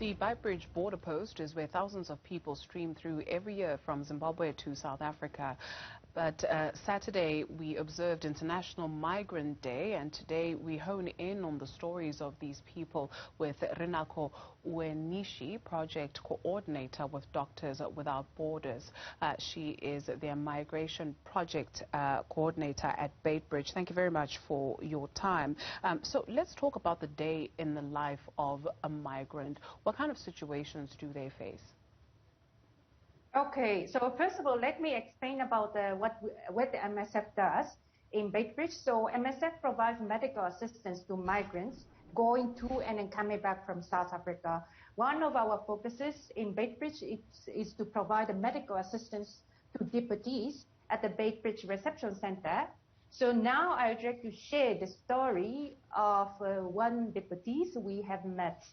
The Beitbridge border post is where thousands of people stream through every year from Zimbabwe to South Africa. But Saturday we observed International Migrant Day, and today we hone in on the stories of these people with Rinako Uenishi, project coordinator with Doctors Without Borders. She is their migration project coordinator at Beitbridge. Thank you very much for your time. So let's talk about the day in the life of a migrant. What kind of situations do they face? Okay, so first of all, let me explain about what the MSF does in Beitbridge. So MSF provides medical assistance to migrants going to and then coming back from South Africa. One of our focuses in Beitbridge is to provide medical assistance to deputies at the Beitbridge Reception Center. So now I would like to share the story of one deputy we have met.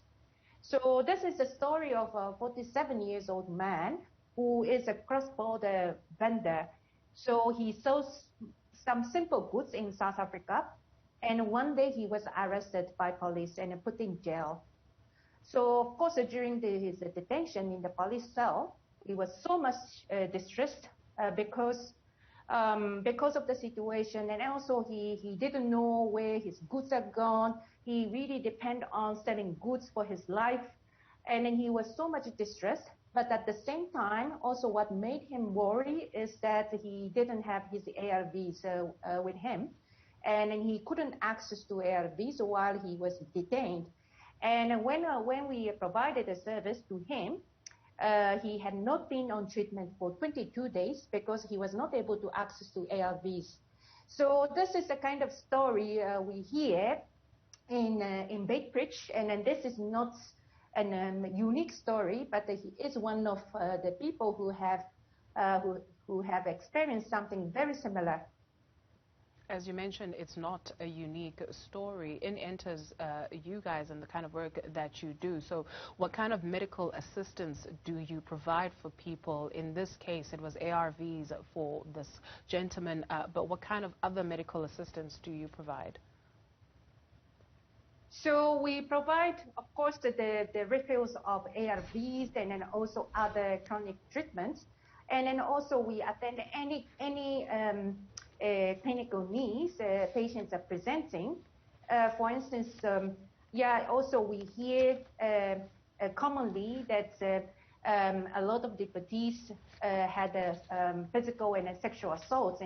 So this is the story of a 47-year-old man who is a cross-border vendor. So he sells some simple goods in South Africa, and one day he was arrested by police and put in jail. So of course during his detention in the police cell, he was so much distressed because of the situation, and also he didn't know where his goods are gone. He really depended on selling goods for his life, and then he was so much distressed. But at the same time, also what made him worry is that he didn't have his ARVs with him, and he couldn't access to ARVs while he was detained. And when we provided a service to him, he had not been on treatment for 22 days because he was not able to access to ARVs. So this is the kind of story we hear in Beitbridge, and then this is not a unique story, but he is one of the people who have experienced something very similar. As you mentioned, it's not a unique story. It enters you guys and the kind of work that you do. So what kind of medical assistance do you provide for people? In this case, it was ARVs for this gentleman, but what kind of other medical assistance do you provide? So we provide, of course, the refills of ARVs and then also other chronic treatments. And then also we attend any clinical needs patients are presenting. For instance, also we hear commonly that a lot of deputies had physical and sexual assaults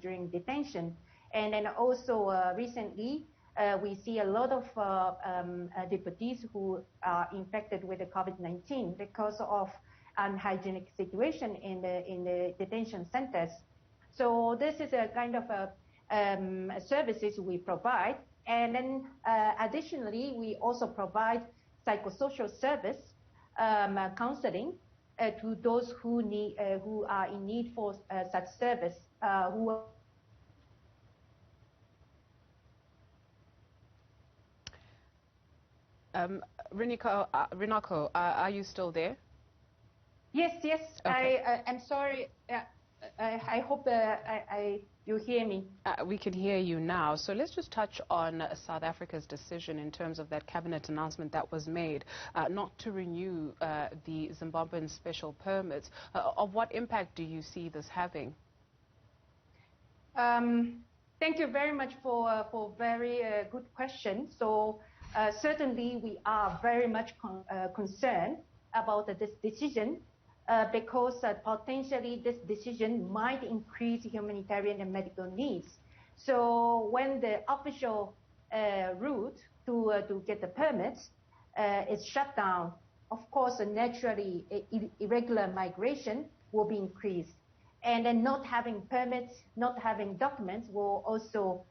during detention. And then also recently, we see a lot of deputies who are infected with the COVID-19 because of unhygienic situation in the detention centers. So this is a kind of services we provide. And then additionally, we also provide psychosocial service, counseling to those who are in need for such service, Rinako, are you still there? Yes. Okay. I'm sorry. I hope you hear me. We can hear you now. So let's just touch on South Africa's decision in terms of that cabinet announcement that was made not to renew the Zimbabwean special permits. Of what impact do you see this having? Thank you very much for very good question. So certainly we are very much concerned about this decision because potentially this decision might increase humanitarian and medical needs. So when the official route to get the permits is shut down, of course naturally irregular migration will be increased. And then not having permits, not having documents will also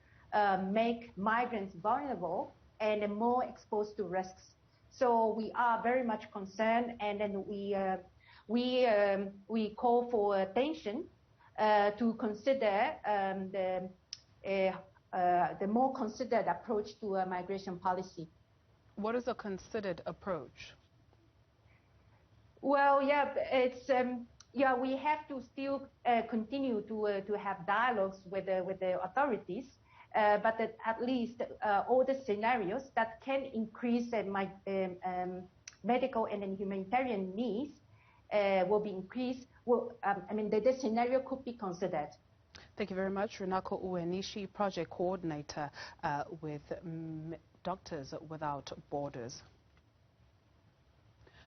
make migrants vulnerable and more exposed to risks. So we are very much concerned, and then we call for attention to consider the more considered approach to a migration policy. What is a considered approach? Well, it's we have to still continue to have dialogues with the authorities, but at least all the scenarios that can increase medical and then humanitarian needs will be increased, this scenario could be considered. Thank you very much, Rinako Uenishi, project coordinator with Doctors Without Borders.